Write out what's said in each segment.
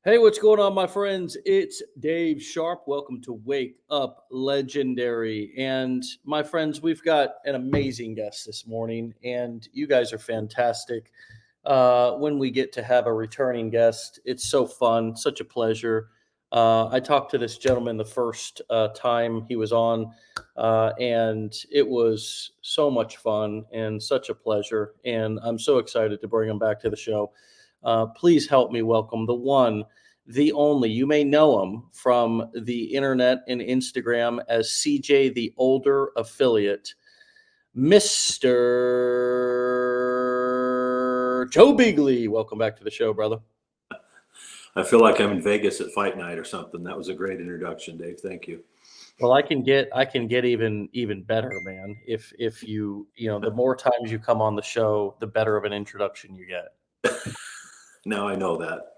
Hey, what's going on, my friends? It's Dave Sharpe. Welcome to Wake Up Legendary. And my friends, we've got an amazing guest this morning, and you guys are fantastic. When we get to have a returning guest, it's so fun, such a pleasure. I talked to this gentleman the first time he was on, and it was so much fun and such a pleasure. And I'm so excited to bring him back to the show. Please help me welcome the one, the only. You may know him from the internet and Instagram as CJ the Older Affiliate, Mr. Joe Beagly. Welcome back to the show, brother. I feel like I'm in Vegas at fight night or something. That was a great introduction, Dave. Thank you. Well, I can get even better, man. If the more times you come on the show, the better of an introduction you get. Now I know that.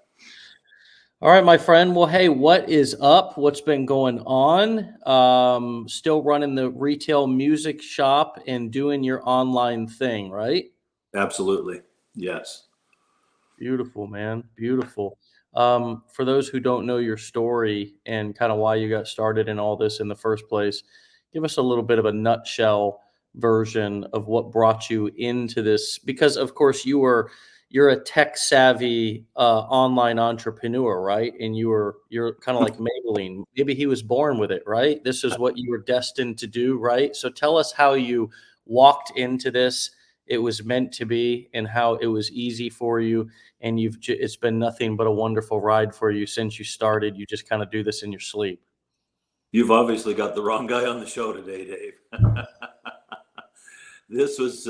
All right, my friend. Well, hey, what is up? What's been going on? Still running the retail music shop and doing your online thing, right? Absolutely. Yes. Beautiful, man. Beautiful. For those who don't know your story and kind of why you got started in all this in the first place, give us a little bit of a nutshell version of what brought you into this. Because of course you're a tech savvy online entrepreneur, right? And you're kind of like Maybelline. Maybe he was born with it, right? This is what you were destined to do, right? So tell us how you walked into this. It was meant to be, and how it was easy for you, and it's been nothing but a wonderful ride for you since you started. You just kind of do this in your sleep. You've obviously got the wrong guy on the show today, Dave. This was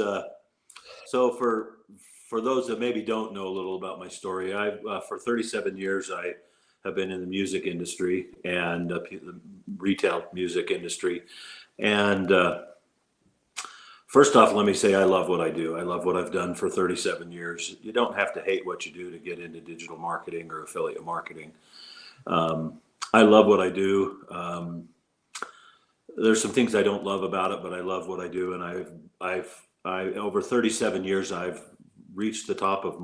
so for those that maybe don't know a little about my story. I for 37 years I have been in the music industry and the retail music industry, and first off, let me say I love what I do. I love what I've done for 37 years. You don't have to hate what you do to get into digital marketing or affiliate marketing. I love what I do. There's some things I don't love about it, but I love what I do. And I've over 37 years, I've reached the top of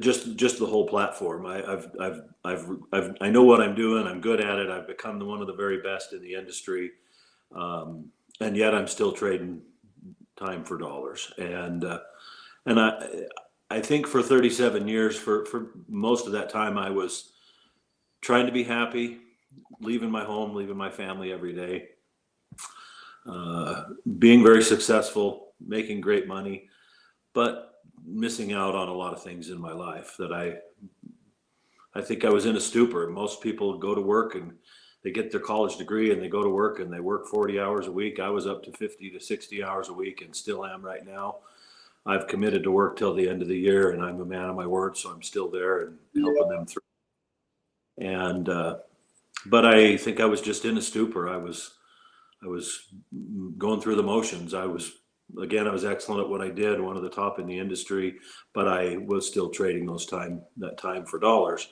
just the whole platform. I know what I'm doing. I'm good at it. I've become one of the very best in the industry, and yet I'm still trading time for dollars. And I think for 37 years, for most of that time, I was trying to be happy, leaving my home, leaving my family every day, being very successful, making great money, but missing out on a lot of things in my life that I think I was in a stupor. Most people go to work and they get their college degree and they go to work and they work 40 hours a week. I was up to 50 to 60 hours a week and still am right now. I've committed to work till the end of the year, and I'm a man of my word, so I'm still there and helping them through. And but I think I was just in a stupor. I was going through the motions. I was excellent at what I did, one of the top in the industry, but I was still trading that time for dollars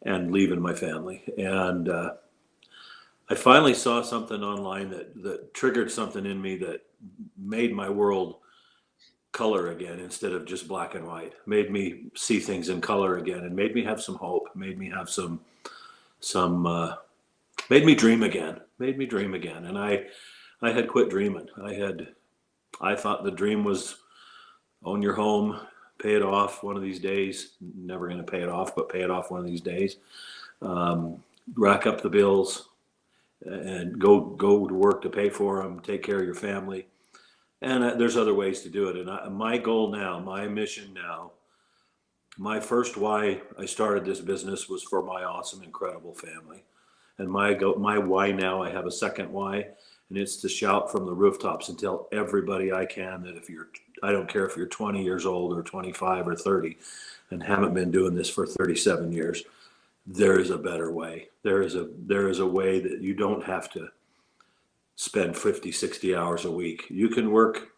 and leaving my family. And I finally saw something online that triggered something in me that made my world color again instead of just black and white, made me see things in color again, and made me have some hope, made me have made me dream again. And I had quit dreaming. I thought the dream was own your home, pay it off one of these days. Never going to pay it off, but pay it off one of these days. Rack up the bills and go to work to pay for them, take care of your family. And there's other ways to do it. And my goal now, my mission now, my first why I started this business was for my awesome, incredible family. And my why now, I have a second why, and it's to shout from the rooftops and tell everybody I can that I don't care if you're 20 years old or 25 or 30 and haven't been doing this for 37 years, there is a better way. There is a way that you don't have to spend 50, 60 hours a week. You can work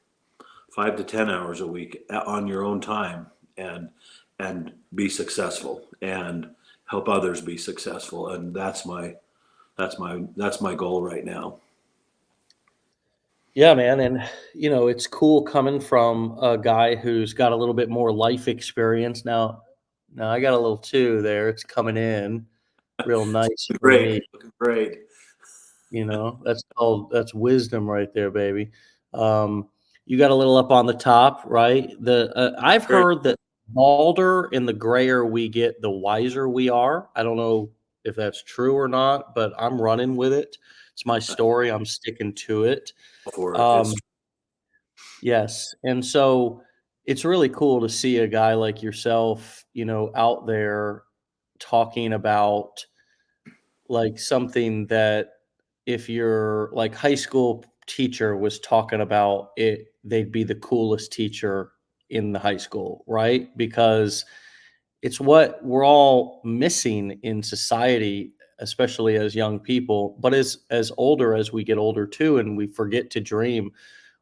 5 to 10 hours a week on your own time and be successful and help others be successful. And that's my goal right now. Yeah, man, and it's cool coming from a guy who's got a little bit more life experience now. Now I got a little too there. It's coming in real nice Looking for me. great, looking great. That's wisdom right there, baby. Um, you got a little up on the top, right? I've Very heard that balder and the grayer we get, the wiser we are. I don't know if that's true or not, but I'm running with it. It's my story. I'm sticking to it. for it. It's Um, yes, and so it's really cool to see a guy like yourself, out there talking about like something that if your like high school teacher was talking about it, they'd be the coolest teacher in the high school, right? Because it's what we're all missing in society, especially as young people, but as we get older too, and we forget to dream,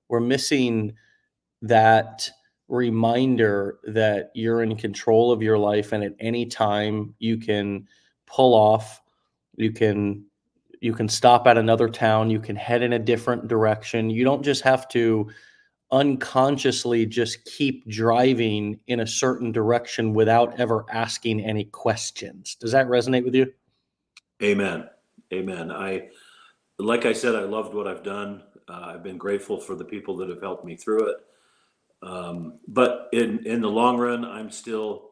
we're missing that reminder that you're in control of your life and at any time you can pull off, you can you can stop at another town, you can head in a different direction. You don't just have to unconsciously just keep driving in a certain direction without ever asking any questions. Does that resonate with you? amen. Amen. Like I said, I loved what I've done. I've been grateful for the people that have helped me through it. But in the long run, I'm still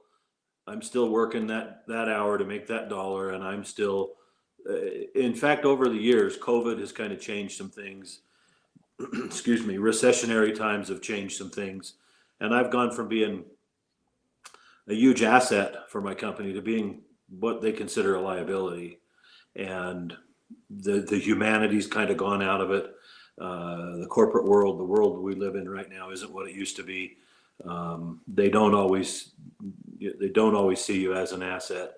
working that hour to make that dollar, and I'm still. In fact, over the years, COVID has kind of changed some things. Excuse me. Recessionary times have changed some things, and I've gone from being a huge asset for my company to being what they consider a liability, and the humanity's kind of gone out of it. The corporate world, the world we live in right now, isn't what it used to be. They don't always see you as an asset.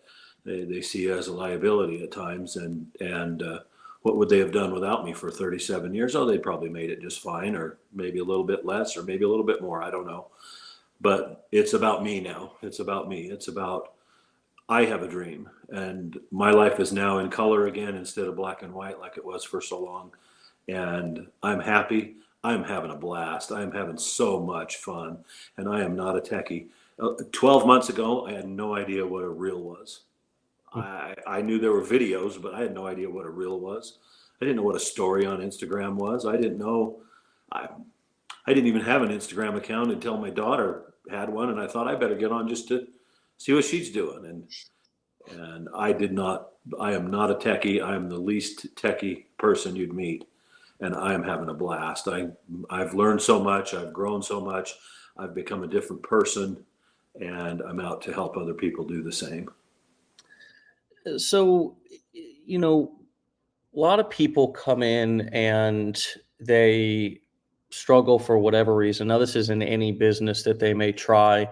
They see you as a liability at times. And what would they have done without me for 37 years? Oh, they probably made it just fine, or maybe a little bit less, or maybe a little bit more. I don't know. But it's about me now. It's about me. It's about I have a dream, and my life is now in color again instead of black and white like it was for so long. And I'm happy. I'm having a blast. I'm having so much fun, and I am not a techie. 12 months ago, I had no idea what a reel was. I knew there were videos, but I had no idea what a reel was. I didn't know what a story on Instagram was. I didn't know. I, I didn't even have an Instagram account until my daughter had one, and I thought I better get on just to see what she's doing. And I did not. I am not a techie. I am the least techie person you'd meet, and I am having a blast. I've learned so much. I've grown so much. I've become a different person, and I'm out to help other people do the same. So, you know, a lot of people come in and they struggle for whatever reason. Now, this is in any business that they may try.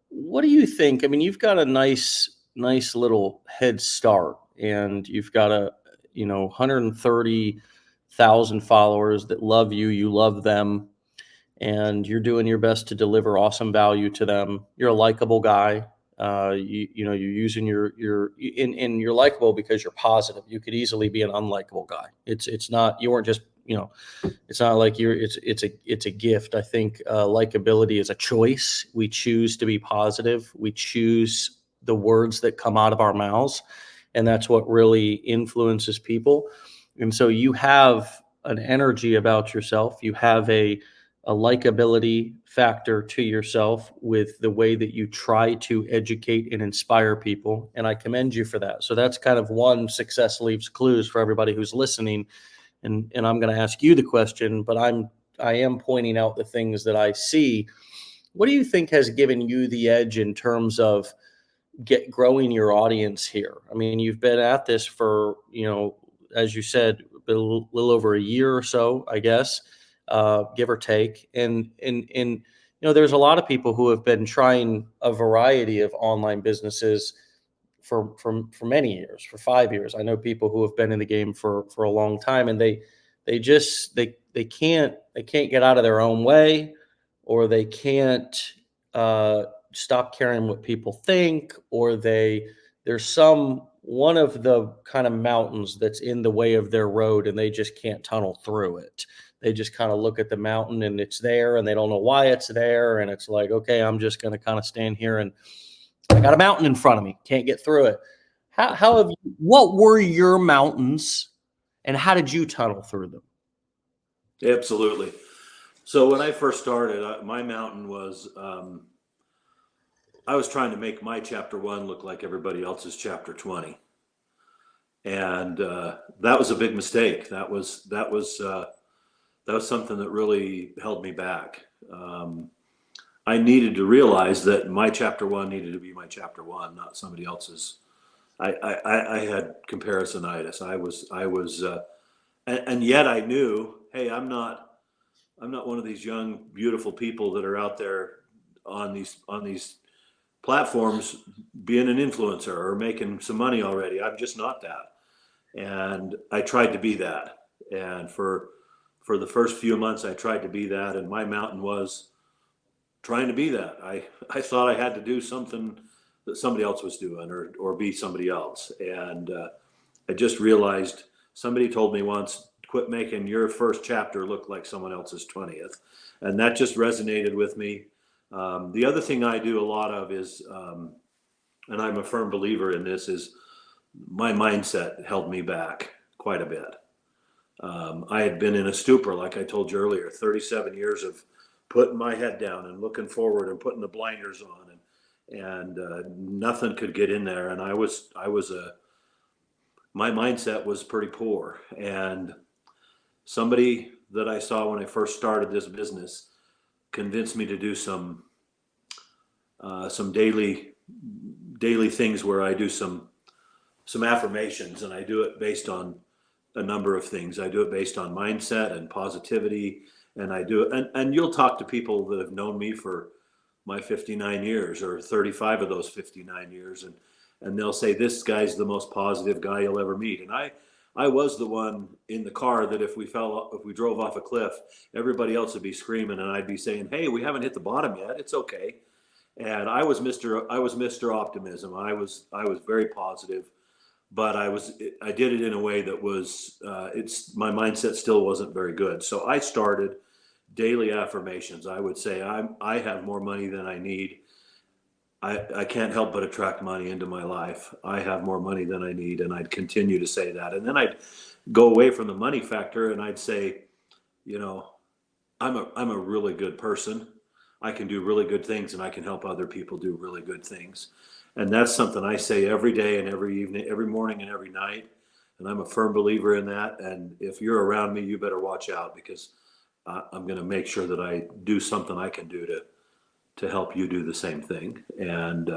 What do you think? I mean, you've got a nice little head start, and you've got 130,000 followers that love you. You love them, and you're doing your best to deliver awesome value to them. You're a likable guy. You're using and you're likable because you're positive. You could easily be an unlikable guy. It's not, you weren't just, it's not like it's a gift. I think likability is a choice. We choose to be positive. We choose the words that come out of our mouths, and that's what really influences people. And so you have an energy about yourself. You have a likability factor to yourself with the way that you try to educate and inspire people. And I commend you for that. So that's kind of one success leaves clues for everybody who's listening. And I'm going to ask you the question, but I am pointing out the things that I see. What do you think has given you the edge in terms of get growing your audience here? I mean, you've been at this for, as you said, a little over a year or so, I guess, give or take. And there's a lot of people who have been trying a variety of online businesses for many years, for 5 years. I know people who have been in the game for a long time, and they can't get out of their own way, or they can't uh, stop caring what people think, or there's some one of the kind of mountains that's in the way of their road and they just can't tunnel through it. They just kind of look at the mountain and it's there and they don't know why it's there. And it's like, okay, I'm just going to kind of stand here and I got a mountain in front of me, can't get through it. How have you, what were your mountains and how did you tunnel through them? Absolutely. So when I first started, my mountain was, I was trying to make my chapter 1 look like everybody else's chapter 20. And that was a big mistake. That was something that really held me back. I needed to realize that my chapter 1 needed to be my chapter 1, not somebody else's. I had comparisonitis. And yet I knew, hey, I'm not one of these young, beautiful people that are out there on these platforms being an influencer or making some money already. I'm just not that. And I tried to be that. And for the first few months, I tried to be that. And my mountain was trying to be that. I thought I had to do something that somebody else was doing or be somebody else. And I just realized, somebody told me once, quit making your first chapter look like someone else's 20th. And that just resonated with me. The other thing I do a lot of is, and I'm a firm believer in this, is my mindset held me back quite a bit. I had been in a stupor, like I told you earlier, 37 years of putting my head down and looking forward and putting the blinders on, and nothing could get in there. And my mindset was pretty poor. And somebody that I saw when I first started this business convinced me to do some daily things where I do some affirmations, and I do it based on a number of things. I do it based on mindset and positivity, and I do it. And you'll talk to people that have known me for my 59 years or 35 of those 59 years, and they'll say, this guy's the most positive guy you'll ever meet. And I was the one in the car that if we drove off a cliff, everybody else would be screaming, and I'd be saying, hey, we haven't hit the bottom yet. It's okay. And I was Mr. Optimism. I was very positive, but I did it in a way that was, my mindset still wasn't very good. So I started daily affirmations. I would say, I have more money than I need. I can't help but attract money into my life. I have more money than I need, and I'd continue to say that. And then I'd go away from the money factor, and I'd say, I'm a really good person. I can do really good things, and I can help other people do really good things. And that's something I say every day and every evening, every morning and every night. And I'm a firm believer in that. And if you're around me, you better watch out, because I'm going to make sure that I do something I can do to help you do the same thing. And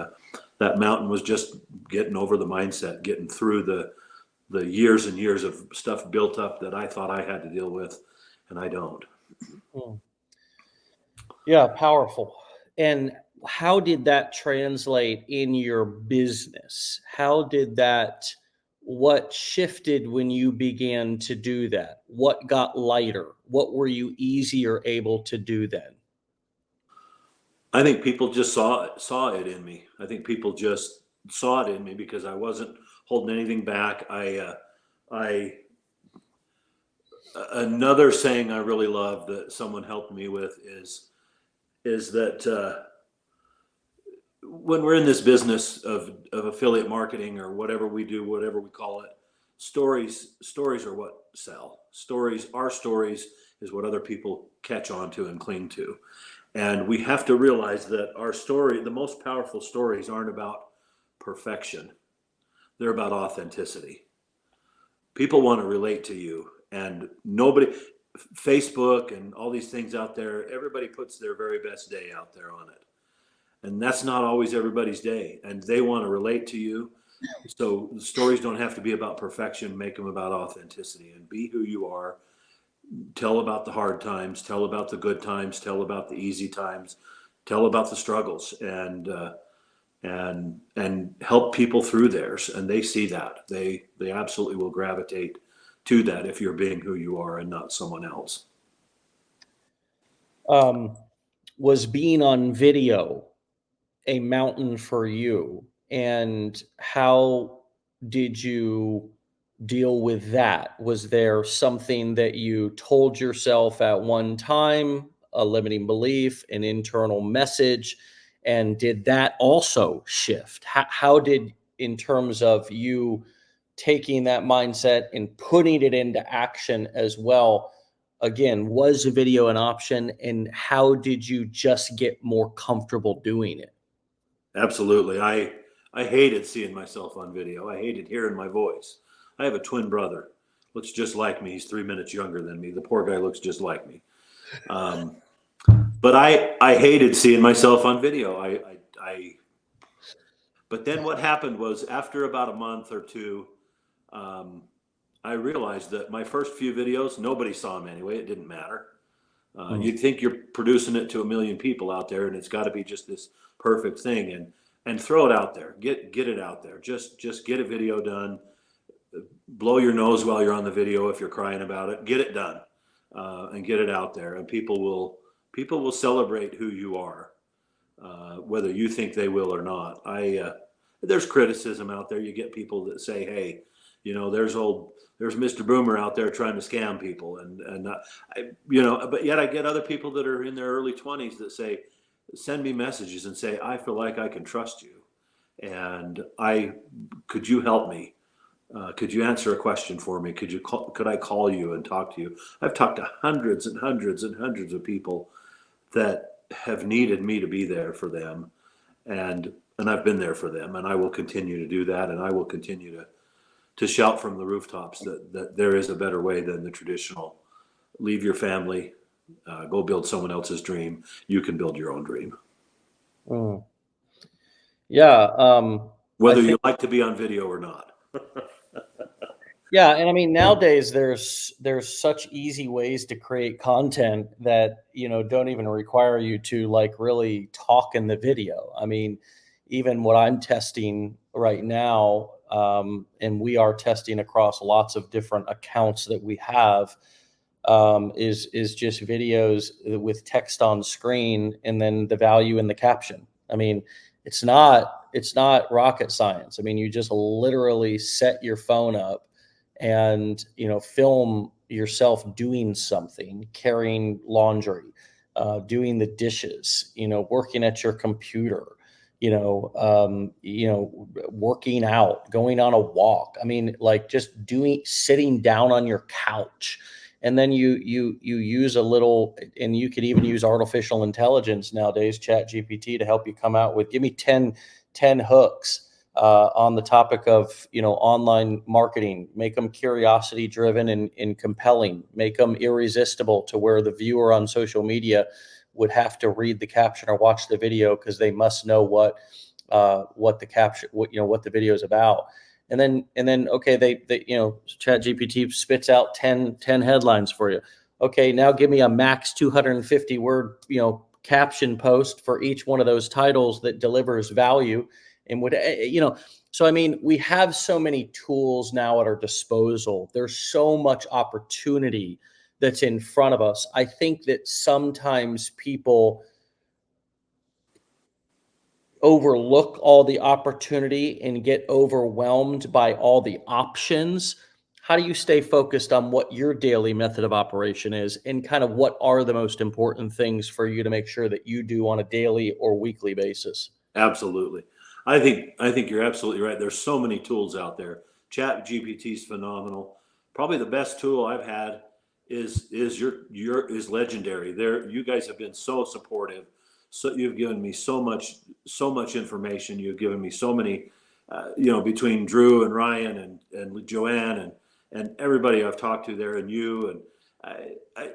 that mountain was just getting over the mindset, getting through the years and years of stuff built up that I thought I had to deal with, and I don't. Yeah, powerful. And how did that translate in your business? What shifted when you began to do that? What got lighter? What were you easier able to do then? I think people just saw it in me. I think people just saw it in me because I wasn't holding anything back. Another saying I really love that someone helped me with is that when we're in this business of affiliate marketing or whatever we do, whatever we call it, stories are what sell. Our stories is what other people catch on to and cling to. And we have to realize that the most powerful stories aren't about perfection. They're about authenticity. People want to relate to you, and Facebook and all these things out there, everybody puts their very best day out there on it. And that's not always everybody's day, and they want to relate to you. So the stories don't have to be about perfection. Make them about authenticity and be who you are. Tell about the hard times, tell about the good times, tell about the easy times, tell about the struggles, and help people through theirs. And they see that. They absolutely will gravitate to that if you're being who you are and not someone else. Was being on video a mountain for you? And how did you deal with that? Was there something that you told yourself at one time, a limiting belief, an internal message, and did that also shift? How did, in terms of you taking that mindset and putting it into action as well, again, was video an option, and how did you just get more comfortable doing it? Absolutely. I hated seeing myself on video. I hated hearing my voice. I have a twin brother. Looks just like me. He's 3 minutes younger than me. The poor guy looks just like me. Um, but I hated seeing myself on video. But then what happened was after about a month or two, um, I realized that my first few videos, nobody saw them anyway. It didn't matter. Mm. You'd think you're producing it to a million people out there, and it's got to be just this perfect thing. And throw it out there. Get it out there. Just get a video done. Blow your nose while you're on the video if you're crying about it. Get it done, and get it out there, and people will celebrate who you are, whether you think they will or not. There's criticism out there. You get people that say, "Hey, there's Mr. Boomer out there trying to scam people," but yet I get other people that are in their early 20s that send me messages and say, "I feel like I can trust you, and could you help me? Could you answer a question for me? Could I call you and talk to you?" I've talked to hundreds and hundreds and hundreds of people that have needed me to be there for them, and I've been there for them, and I will continue to do that, and I will continue to shout from the rooftops that there is a better way than the traditional leave your family, go build someone else's dream. You can build your own dream. Mm. Yeah, I Whether you think, like to be on video or not. yeah, and I mean nowadays there's such easy ways to create content that, don't even require you to like really talk in the video. I mean, even what I'm testing right now, and we are testing across lots of different accounts that we have, is just videos with text on screen and then the value in the caption. I mean, it's not rocket science. I mean, you just literally set your phone up and film yourself doing something, carrying laundry, doing the dishes, working at your computer, working out, going on a walk. I mean, like just sitting down on your couch, and then you use a little, and you could even use artificial intelligence nowadays, Chat GPT, to help you come out with, give me 10 hooks on the topic of online marketing. Make them curiosity driven and compelling. Make them irresistible to where the viewer on social media would have to read the caption or watch the video because they must know what the caption, what the video is about. And then okay, they Chat GPT spits out 10 headlines for you. Okay, now give me a max 250 word caption post for each one of those titles that delivers value. And so I mean, we have so many tools now at our disposal. There's so much opportunity that's in front of us. I think that sometimes people overlook all the opportunity and get overwhelmed by all the options. How do you stay focused on what your daily method of operation is, and kind of what are the most important things for you to make sure that you do on a daily or weekly basis? Absolutely. I think you're absolutely right. There's so many tools out there. Chat GPT is phenomenal. Probably the best tool I've had is Legendary. You guys have been so supportive. So you've given me so much information. You've given me so many, between Drew and Ryan and Joanne and everybody I've talked to there, and you, and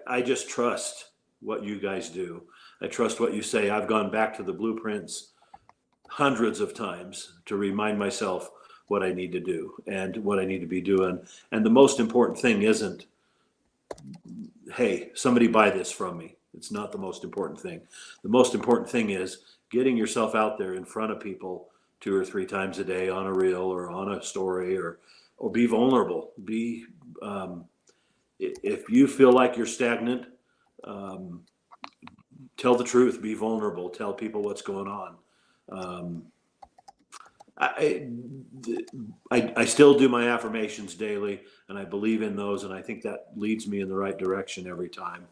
I just trust what you guys do. I trust what you say. I've gone back to the blueprints hundreds of times to remind myself what I need to do and what I need to be doing. And the most important thing isn't, hey, somebody buy this from me. It's not the most important thing. The most important thing is getting yourself out there in front of people 2 or 3 times a day on a reel or on a story, or be vulnerable. If you feel like you're stagnant, tell the truth, be vulnerable, tell people what's going on. I still do my affirmations daily, and I believe in those, and I think that leads me in the right direction every time.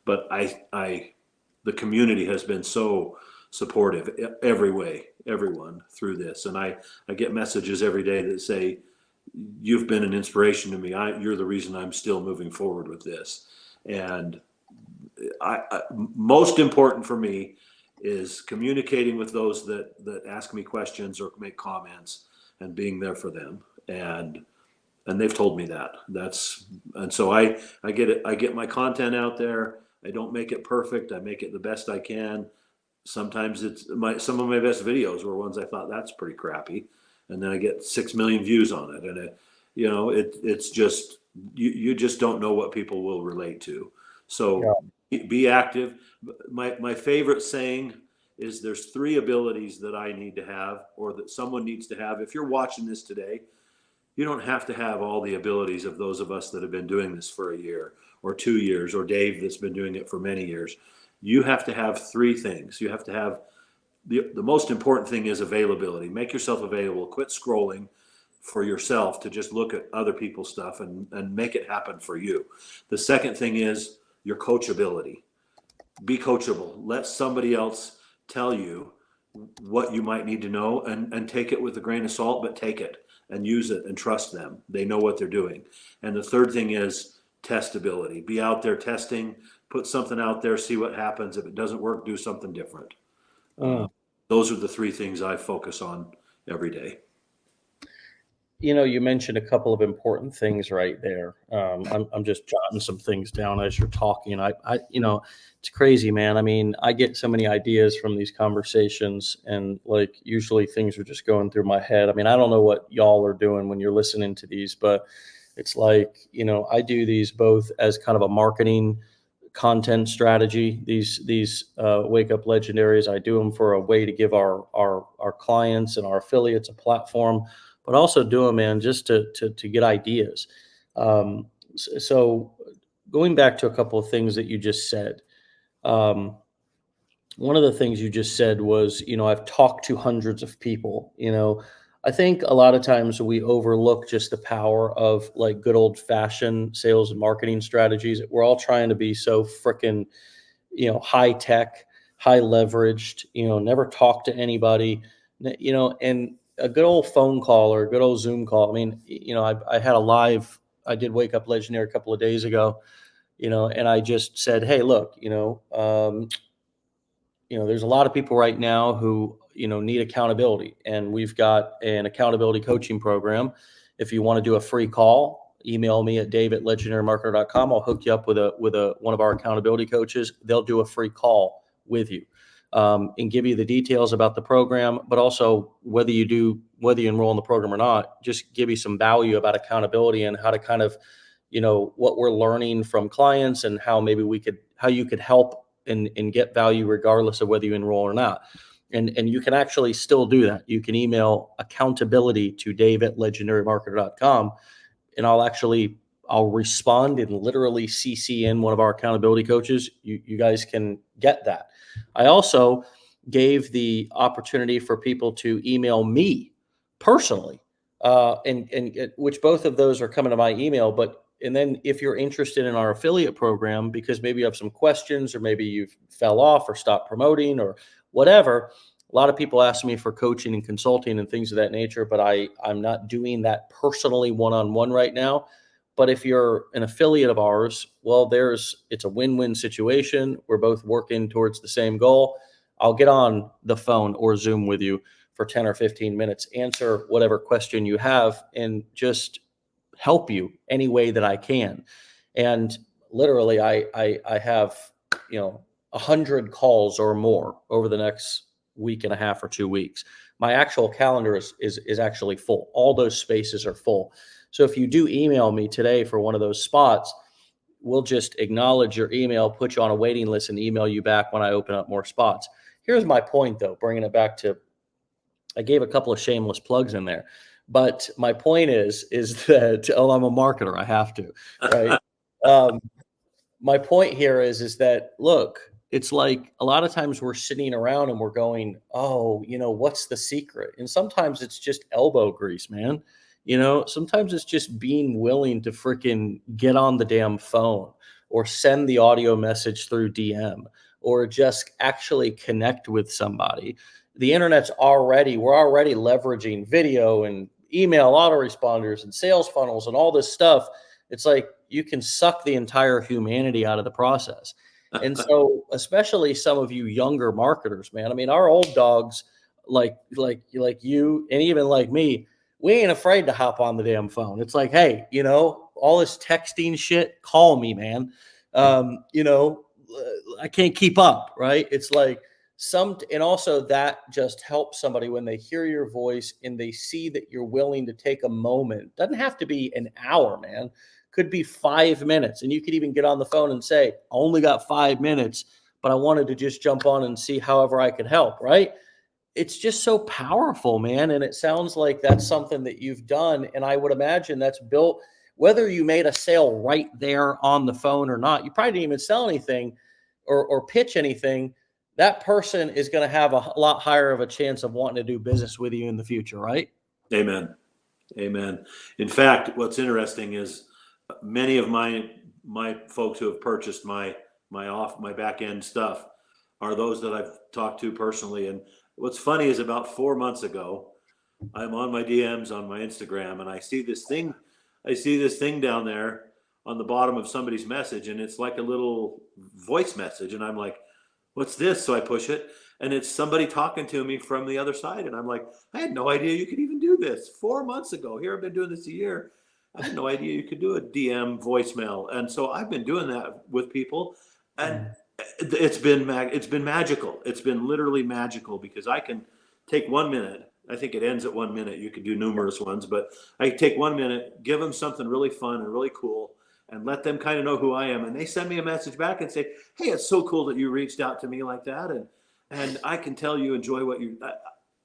But the community has been so supportive every way, everyone through this, and I get messages every day that say, "You've been an inspiration to me. You're the reason I'm still moving forward with this." And most important for me is communicating with those that ask me questions or make comments, and being there for them. And they've told me that. And so I get it. I get my content out there. I don't make it perfect. I make it the best I can. Sometimes some of my best videos were ones I thought, that's pretty crappy, and then I get 6 million views on it. And it's just you just don't know what people will relate to. So be active. My favorite saying is, there's 3 abilities that I need to have, or that someone needs to have. If you're watching this today, you don't have to have all the abilities of those of us that have been doing this for a year or 2 years, or Dave that's been doing it for many years. You have to have 3 things. You have to have the most important thing is availability. Make yourself available. Quit scrolling for yourself to just look at other people's stuff, and make it happen for you. The second thing is your coachability. Be coachable. Let somebody else tell you what you might need to know, and take it with a grain of salt, but take it and use it and trust them. They know what they're doing. And the third thing is testability. Be out there testing, put something out there, see what happens. If it doesn't work, do something different. Those are the 3 things I focus on every day. You mentioned a couple of important things right there. I'm just jotting some things down as you're talking. It's crazy, man. I mean, I get so many ideas from these conversations, and like usually things are just going through my head. I mean, I don't know what y'all are doing when you're listening to these, but it's like, I do these both as kind of a marketing content strategy. These Wake Up Legendaries, I do them for a way to give our clients and our affiliates a platform, but also do them, man, just to get ideas. So going back to a couple of things that you just said, one of the things you just said was, I've talked to hundreds of people. I think a lot of times we overlook just the power of like good old fashioned sales and marketing strategies. We're all trying to be so freaking, high tech, high leveraged, never talk to anybody, and a good old phone call or a good old Zoom call. I mean, I had I did Wake Up Legendary a couple of days ago, and I just said, hey, look, there's a lot of people right now who, need accountability, and we've got an accountability coaching program. If you want to do a free call, email me at dave@legendarymarketer.com. I'll hook you up with one of our accountability coaches. They'll do a free call with you, and give you the details about the program, but also whether you enroll in the program or not, just give you some value about accountability and how to kind of, what we're learning from clients, and how you could help and get value regardless of whether you enroll or not. And you can actually still do that. You can email accountability to dave@legendarymarketer.com, and I'll respond and literally CC in one of our accountability coaches. You guys can get that. I also gave the opportunity for people to email me personally, and which both of those are coming to my email. And then if you're interested in our affiliate program, because maybe you have some questions, or maybe you fell off or stopped promoting or whatever, a lot of people ask me for coaching and consulting and things of that nature, but I'm not doing that personally one-on-one right now. But if you're an affiliate of ours, well, it's a win-win situation. We're both working towards the same goal. I'll get on the phone or Zoom with you for 10 or 15 minutes, answer whatever question you have, and just help you any way that I can. And literally, I have 100 calls or more over the next week and a half or 2 weeks. My actual calendar is actually full. All those spaces are full. So if you do email me today for one of those spots, we'll just acknowledge your email, put you on a waiting list, and email you back when I open up more spots. Here's my point, though, bringing it back to, I gave a couple of shameless plugs in there, but my point is that, I'm a marketer, I have to, right? My point here is that, look, it's like a lot of times we're sitting around and we're going, oh, what's the secret? And sometimes it's just elbow grease, man. Sometimes it's just being willing to freaking get on the damn phone or send the audio message through DM or just actually connect with somebody. We're already leveraging video and email autoresponders and sales funnels and all this stuff. It's like you can suck the entire humanity out of the process. And so, especially some of you younger marketers, man. I mean, our old dogs, like you, and even like me, we ain't afraid to hop on the damn phone. It's like, hey, all this texting shit, call me, man. I can't keep up, right? It's like and also that just helps somebody when they hear your voice and they see that you're willing to take a moment. Doesn't have to be an hour, man. Could be 5 minutes. And you could even get on the phone and say, I only got 5 minutes, but I wanted to just jump on and see however I could help, right? It's just so powerful, man. And it sounds like that's something that you've done. And I would imagine that's built, whether you made a sale right there on the phone or not, you probably didn't even sell anything or pitch anything. That person is going to have a lot higher of a chance of wanting to do business with you in the future, right? Amen. Amen. In fact, what's interesting is many of my folks who have purchased my back end stuff are those that I've talked to personally. And what's funny is about 4 months ago, I'm on my DMs on my Instagram and I see this thing down there on the bottom of somebody's message, and it's like a little voice message. And I'm like, what's this? So I push it and it's somebody talking to me from the other side. And I'm like, I had no idea you could even do this 4 months ago. Here, I've been doing this a year. I had no idea you could do a DM voicemail. And so I've been doing that with people, and it's been magical. It's been literally magical because I can take 1 minute. I think it ends at 1 minute. You could do numerous ones, but I take 1 minute, give them something really fun and really cool, and let them kind of know who I am. And they send me a message back and say, hey, it's so cool that you reached out to me like that. And I can tell you enjoy what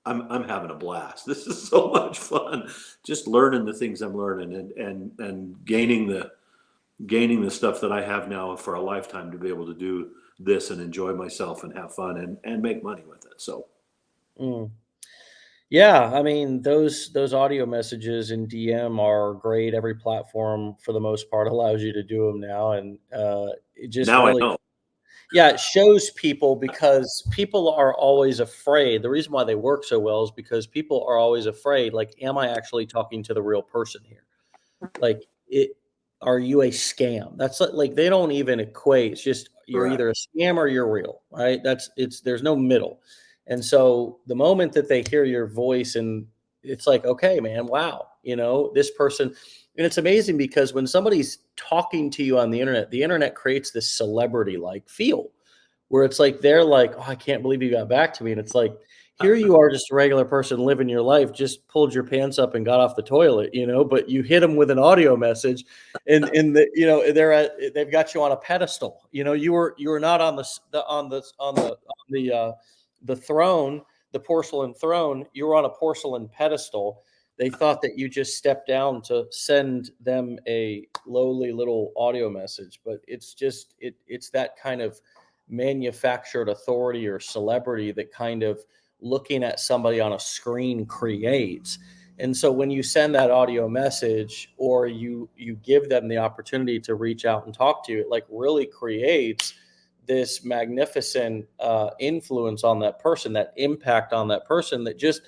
I'm having a blast. This is so much fun. Just learning the things I'm learning and gaining the stuff that I have now for a lifetime to be able to do this and enjoy myself and have fun and make money with it. So. Yeah, I mean, those audio messages in DM are great. Every platform, for the most part, allows you to do them now, and it just Now really, I know. yeah, it shows people because people are always afraid. The reason why they work so well is because people are always afraid. Like, am I actually talking to the real person here? Like, are you a scam? That's like they don't even equate. It's just you're Correct. either a scam or you're real, right? There's no middle. And so the moment that they hear your voice and it's like, okay, man, wow, this person, and it's amazing because when somebody's talking to you on the internet creates this celebrity like feel where it's like they're like, oh, I can't believe you got back to me. And it's like, here you are, just a regular person living your life, just pulled your pants up and got off the toilet, but you hit them with an audio message and they've got you on a pedestal. You were not on the throne, the porcelain throne. You were on a porcelain pedestal. They thought that you just stepped down to send them a lowly little audio message, but it's just it's that kind of manufactured authority or celebrity that kind of looking at somebody on a screen creates. And so when you send that audio message or you give them the opportunity to reach out and talk to you, it like really creates this magnificent influence on that person, that impact on that person that just,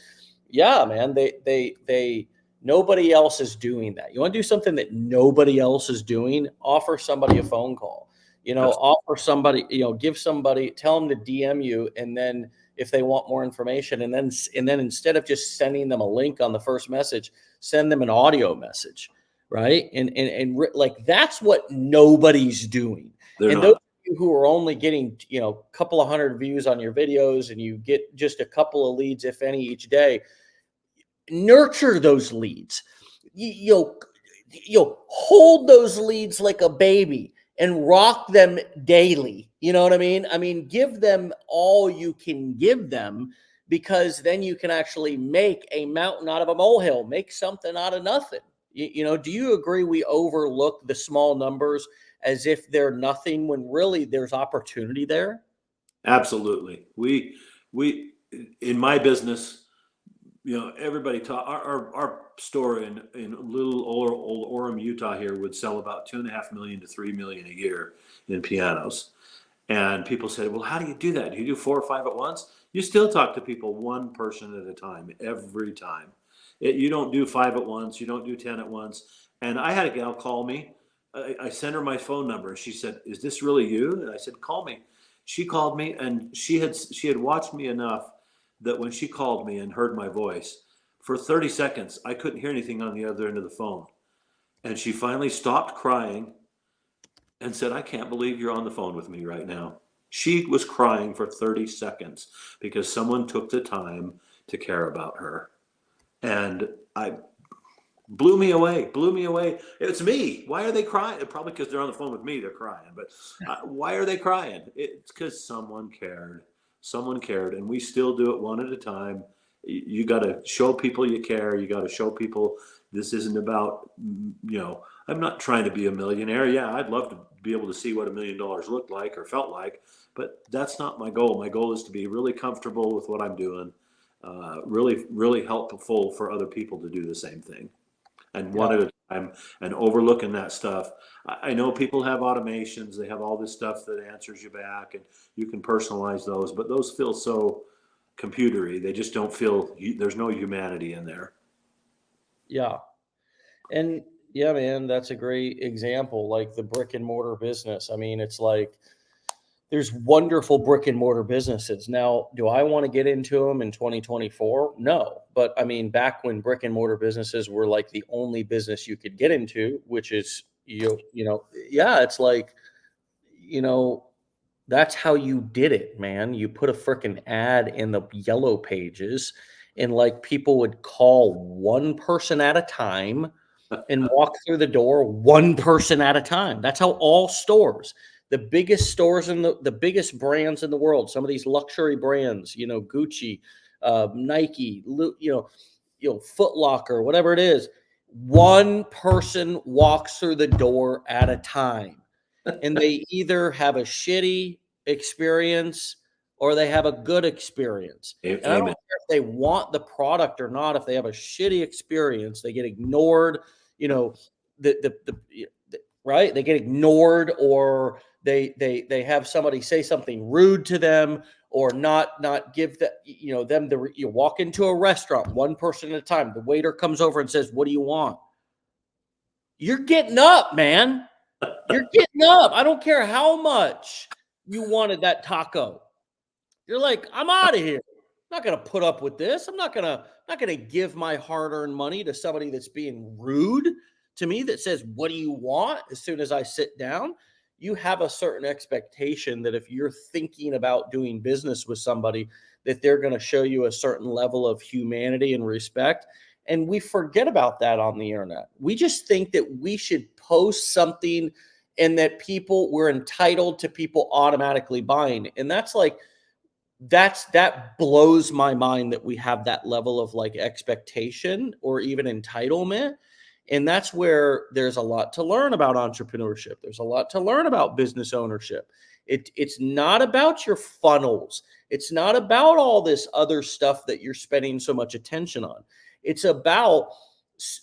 yeah, man, they nobody else is doing that. You want to do something that nobody else is doing, offer somebody a phone call, offer somebody, give somebody, tell them to DM you. And then if they want more information and then instead of just sending them a link on the first message, send them an audio message. Right. And like, that's what nobody's doing. They're And not. who are only getting, a couple of hundred views on your videos and you get just a couple of leads, if any, each day, nurture those leads. You'll hold those leads like a baby and rock them daily. You know what I mean? I mean, give them all you can give them because then you can actually make a mountain out of a molehill, make something out of nothing. Do you agree we overlook the small numbers as if they're nothing when really there's opportunity there? Absolutely. We in my business, everybody taught our store in little old Orem, Utah here would sell about 2.5 million to 3 million a year in pianos. And people said, well, how do you do that? Do you do 4 or 5 at once? You still talk to people one person at a time, every time. You don't do 5 at once. You don't do 10 at once. And I had a gal call me. I sent her my phone number. She said, is this really you? And I said, call me. She called me, and she had watched me enough that when she called me and heard my voice, for 30 seconds, I couldn't hear anything on the other end of the phone. And she finally stopped crying and said, I can't believe you're on the phone with me right now. She was crying for 30 seconds because someone took the time to care about her. And I blew me away. It's me. Why are they crying? Probably because they're on the phone with me, they're crying. But why are they crying? It's because someone cared. Someone cared. And we still do it one at a time. You got to show people you care. You got to show people this isn't about, I'm not trying to be a millionaire. Yeah, I'd love to be able to see what $1 million looked like or felt like, but that's not my goal. My goal is to be really comfortable with what I'm doing, really, really helpful for other people to do the same thing, and one at a time, and overlooking that stuff. I know people have automations. They have all this stuff that answers you back, and you can personalize those, but those feel so computery. They just don't feel, there's no humanity in there. Yeah. And yeah, man, that's a great example. Like the brick and mortar business. I mean, it's like there's wonderful brick and mortar businesses. Now, do I want to get into them in 2024? No. But I mean, back when brick and mortar businesses were like the only business you could get into, which is, yeah, it's like, that's how you did it, man. You put a freaking ad in the yellow pages, and like people would call one person at a time and walk through the door one person at a time. That's how all stores, the biggest stores in the biggest brands in the world, some of these luxury brands, Gucci, Nike, Foot Locker, whatever it is, one person walks through the door at a time. And they either have a shitty experience or they have a good experience. And I don't Amen. care if they want the product or not. If they have a shitty experience, they get ignored, right? They get ignored, or they have somebody say something rude to them, or not give them you walk into a restaurant, one person at a time. The waiter comes over and says, "What do you want?" You're getting up, man. You're getting up. I don't care how much you wanted that taco. You're like, I'm out of here. I'm not gonna put up with this. I'm not gonna give my hard-earned money to somebody that's being rude to me, that says, "What do you want?" as soon as I sit down. You have a certain expectation that if you're thinking about doing business with somebody, that they're going to show you a certain level of humanity and respect. And we forget about that on the internet. We just think that we should post something and that we're entitled to people automatically buying. And that blows my mind that we have that level of like expectation or even entitlement. And that's where there's a lot to learn about entrepreneurship. There's a lot to learn about business ownership. It's not about your funnels. It's not about all this other stuff that you're spending so much attention on. It's about,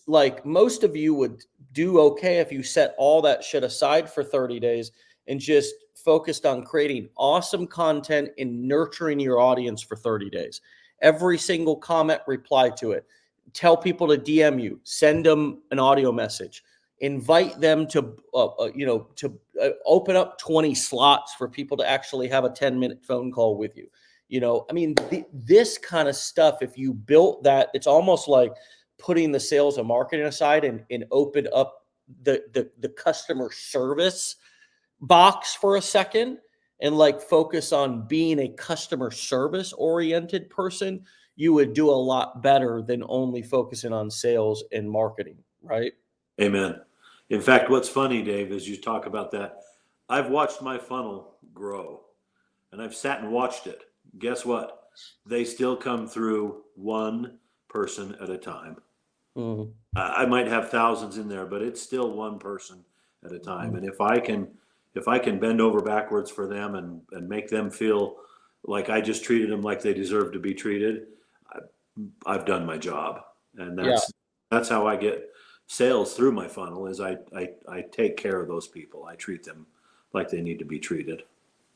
like, most of you would do okay if you set all that shit aside for 30 days and just focused on creating awesome content and nurturing your audience for 30 days. Every single comment, reply to it. Tell people to DM you, send them an audio message, invite them to open up 20 slots for people to actually have a 10-minute phone call with you. This kind of stuff, if you built that, it's almost like putting the sales and marketing aside and open up the customer service box for a second and like focus on being a customer service oriented person. You would do a lot better than only focusing on sales and marketing, right? Amen. In fact, what's funny, Dave, is you talk about that. I've watched my funnel grow, and I've sat and watched it. Guess what? They still come through one person at a time. Mm-hmm. I might have thousands in there, but it's still one person at a time. And if I can bend over backwards for them and make them feel like I just treated them like they deserve to be treated, I've done my job. And Yeah. that's how I get sales through my funnel is I take care of those people. I treat them like they need to be treated.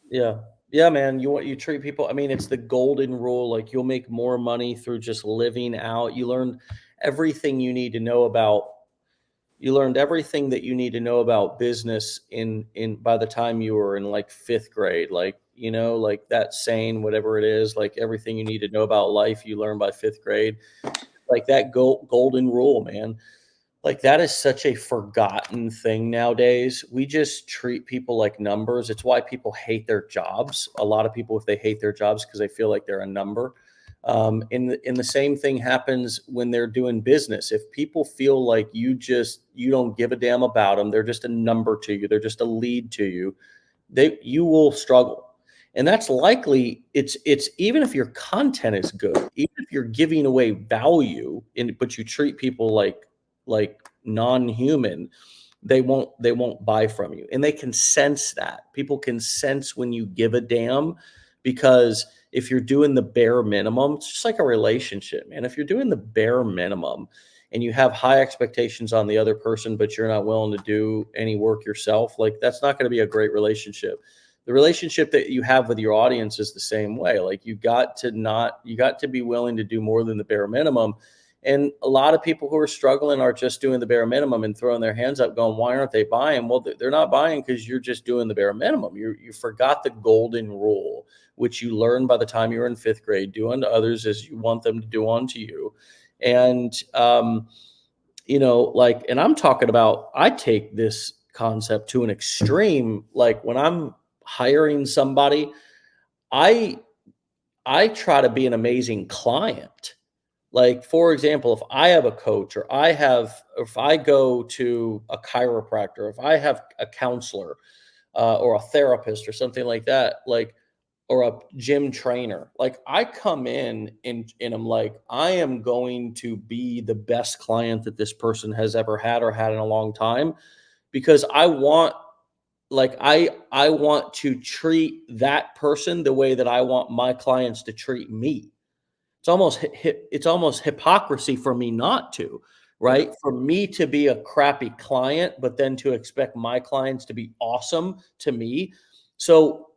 Yeah. Yeah, man. You treat people. I mean, it's the golden rule. Like you'll make more money through just living out. You learn everything you need to know about. You learned everything that you need to know about business in by the time you were in like fifth grade. Like, like that saying, whatever it is, like everything you need to know about life, you learn by fifth grade. Like that golden rule, man. Like that is such a forgotten thing nowadays. We just treat people like numbers. It's why people hate their jobs. A lot of people, if they hate their jobs, because they feel like they're a number. And the same thing happens when they're doing business. If people feel like you don't give a damn about them, they're just a number to you. They're just a lead to you. You will struggle. And that's likely it's even if your content is good, even if you're giving away value but you treat people like non-human, they won't buy from you. And they can sense that. People can sense when you give a damn, because if you're doing the bare minimum, it's just like a relationship, man. If you're doing the bare minimum and you have high expectations on the other person, but you're not willing to do any work yourself, like that's not going to be a great relationship. The relationship that you have with your audience is the same way. Like you got to be willing to do more than the bare minimum. And a lot of people who are struggling are just doing the bare minimum and throwing their hands up going, why aren't they buying? Well, they're not buying because you're just doing the bare minimum. You forgot the golden rule, which you learned by the time you were in fifth grade: do unto others as you want them to do unto you. And, and I'm talking about, I take this concept to an extreme. Like when I'm hiring somebody, I I try to be an amazing client. Like, for example, if I have a coach if I go to a chiropractor, if I have a counselor or a therapist or something like that, like, or a gym trainer, like I come in and I'm like, I am going to be the best client that this person has ever had or had in a long time, because I want to treat that person the way that I want my clients to treat me. It's almost hypocrisy for me not to, Yeah. right? For me to be a crappy client, but then to expect my clients to be awesome to me. So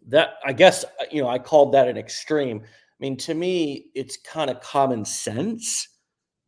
that, I guess, I called that an extreme. I mean, to me, it's kind of common sense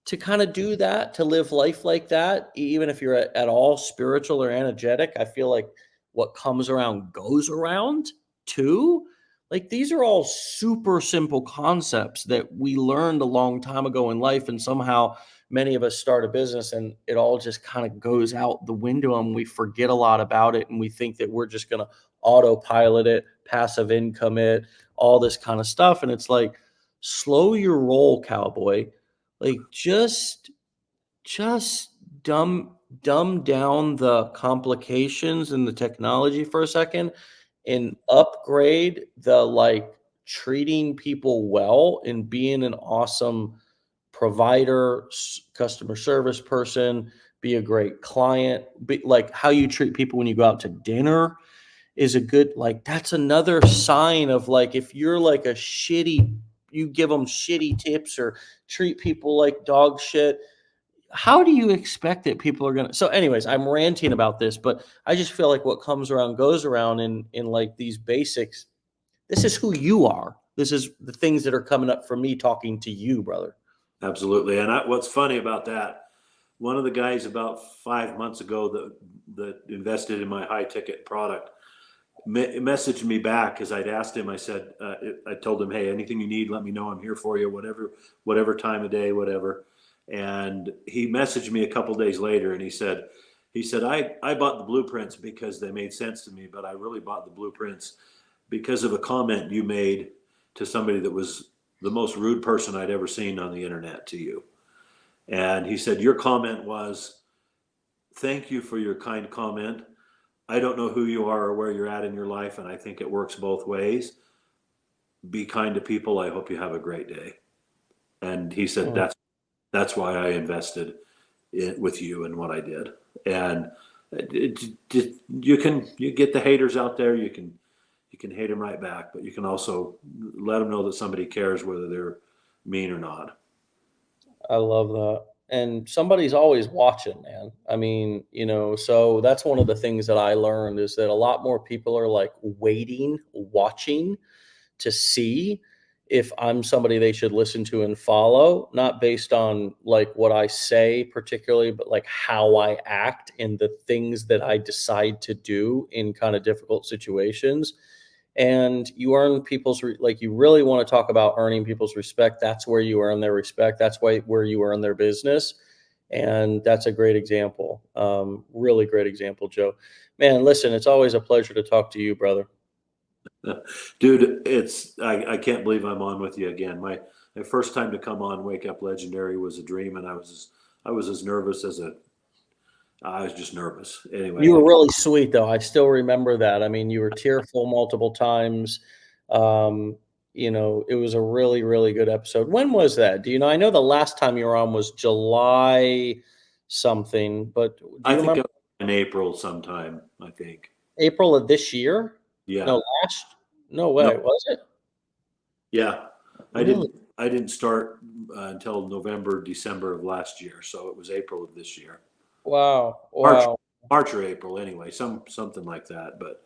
to kind of do that, to live life like that, even if you're at all spiritual or energetic. I feel like what comes around goes around too. Like these are all super simple concepts that we learned a long time ago in life. And somehow many of us start a business and it all just kind of goes out the window and we forget a lot about it. And we think that we're just going to autopilot it, passive income it, all this kind of stuff. And it's like, slow your roll, cowboy. Like just dumb down the complications and the technology for a second and upgrade the, like, treating people well and being an awesome provider, customer service person, be a great client, be like how you treat people when you go out to dinner is a good, like, that's another sign of, like, if you're like a shitty, you give them shitty tips or treat people like dog shit, how do you expect that people are gonna? So anyways, I'm ranting about this, but I just feel like what comes around goes around in like these basics. This is who you are. This is the things that are coming up for me talking to you, brother. Absolutely. And what's funny about that, one of the guys about 5 months ago that invested in my high ticket product messaged me back because I'd asked him. I said, I told him, hey, anything you need, let me know. I'm here for you, whatever time of day, whatever. And he messaged me a couple days later, and he said, I bought the blueprints because they made sense to me, but I really bought the blueprints because of a comment you made to somebody that was the most rude person I'd ever seen on the internet to you. And he said, your comment was, thank you for your kind comment. I don't know who you are or where you're at in your life, and I think it works both ways. Be kind to people. I hope you have a great day. And he said, Mm. that's why I invested with you and what I did. And you get the haters out there. You can You can hate them right back, but you can also let them know that somebody cares, whether they're mean or not. I love that. And somebody's always watching, man. I mean, so that's one of the things that I learned is that a lot more people are like waiting, watching to see if I'm somebody they should listen to and follow, not based on like what I say particularly, but like how I act and the things that I decide to do in kind of difficult situations. And you earn like you really want to talk about earning people's respect. That's where you earn their respect. That's where you earn their business. And that's a great example. Really great example, Joe. Man, listen, it's always a pleasure to talk to you, brother. Dude, I can't believe I'm on with you again. My first time to come on Wake Up Legendary was a dream, and I was as nervous as I was just nervous. You Anyway, were really sweet, though. I still remember that. I mean, you were tearful multiple times. Um, it was a really, really good episode. When was that? Do you know? I know the last time you were on was July something, but do I you think remember in April sometime, I think. April of this year? Yeah. No, last? No No, way. Was it? yeah. I Really? didn't I didn't start until November, December of last year, so it was April of this year. Wow. March Wow. March or April anyway, something like that. But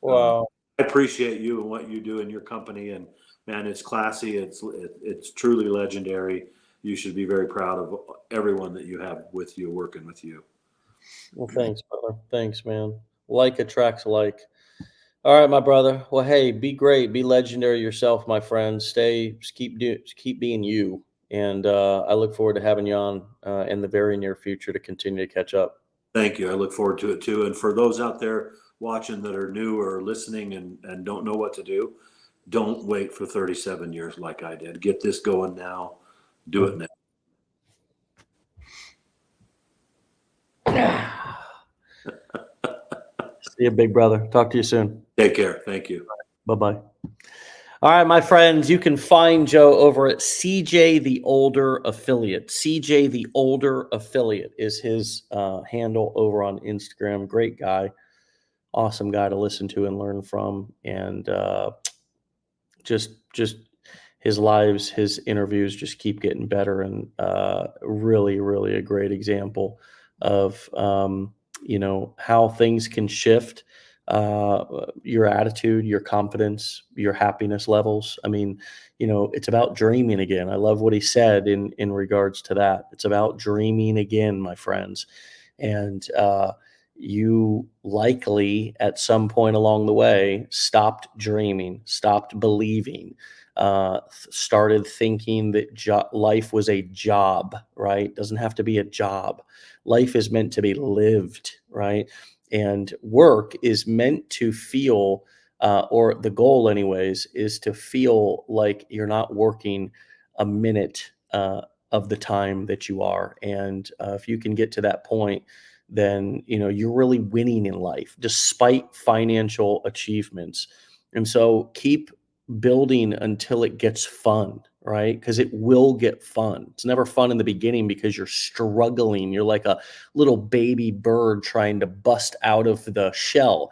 uh, Wow. I appreciate you and what you do in your company, and man, it's classy. It's truly legendary. You should be very proud of everyone that you have with you, working with you. Well, thanks, brother. Thanks, man. Like attracts like. All right, my brother. Well, hey, be great, be legendary yourself, my friend. Just keep being you, and I look forward to having you on in the very near future to continue to catch up. Thank you. I look forward to it too. And for those out there watching that are new or listening and don't know what to do, don't wait for 37 years like I did. Get this going now. Do it Mhm. now. See you, big brother. Talk to you soon. Take care. Thank you. Bye bye. All right, my friends, you can find Joe over at CJ the Older Affiliate. CJ the Older Affiliate is his handle over on Instagram. Great guy, awesome guy to listen to and learn from, and just his interviews just keep getting better, and really, really a great example of how things can shift your attitude, your confidence, your happiness levels. I mean, it's about dreaming again. I love what he said in regards to that. It's about dreaming again, my friends. And you likely at some point along the way stopped dreaming, stopped believing, started thinking that life was a job, right? Doesn't have to be a job. Life is meant to be lived, right? And work is meant to feel, or the goal, anyways, is to feel like you're not working a minute of the time that you are. And if you can get to that point, then you're really winning in life despite financial achievements. And so keep building until it gets fun, right? Because it will get fun. It's never fun in the beginning because you're struggling. You're like a little baby bird trying to bust out of the shell.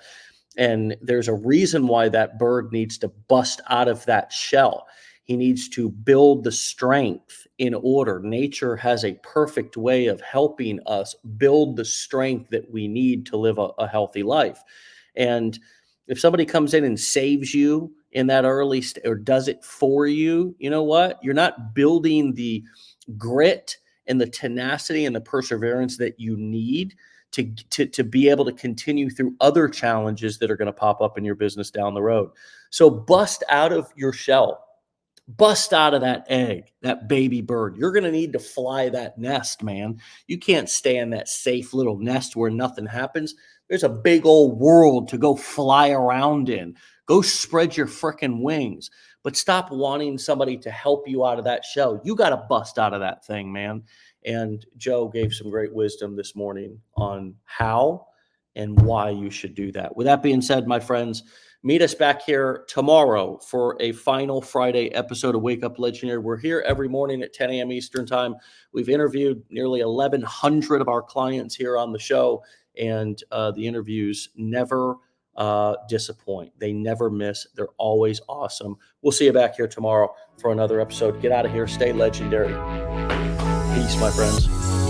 And there's a reason why that bird needs to bust out of that shell. He needs to build the strength in order. Nature has a perfect way of helping us build the strength that we need to live a healthy life. And if somebody comes in and saves you in that or does it for you, you know what? You're not building the grit and the tenacity and the perseverance that you need to be able to continue through other challenges that are going to pop up in your business down the road. So bust out of your shell. Bust out of that egg, that baby bird. You're going to need to fly that nest, man. You can't stay in that safe little nest where nothing happens. There's a big old world to go fly around in. Go spread your freaking wings, but stop wanting somebody to help you out of that shell. You got to bust out of that thing, man. And Joe gave some great wisdom this morning on how and why you should do that. With that being said, my friends, meet us back here tomorrow for a final Friday episode of Wake Up Legendary. We're here every morning at 10 a.m. Eastern Time. We've interviewed nearly 1,100 of our clients here on the show, and the interviews never disappoint. They never miss. They're always awesome. We'll see you back here tomorrow for another episode. Get out of here. Stay legendary. Peace, my friends.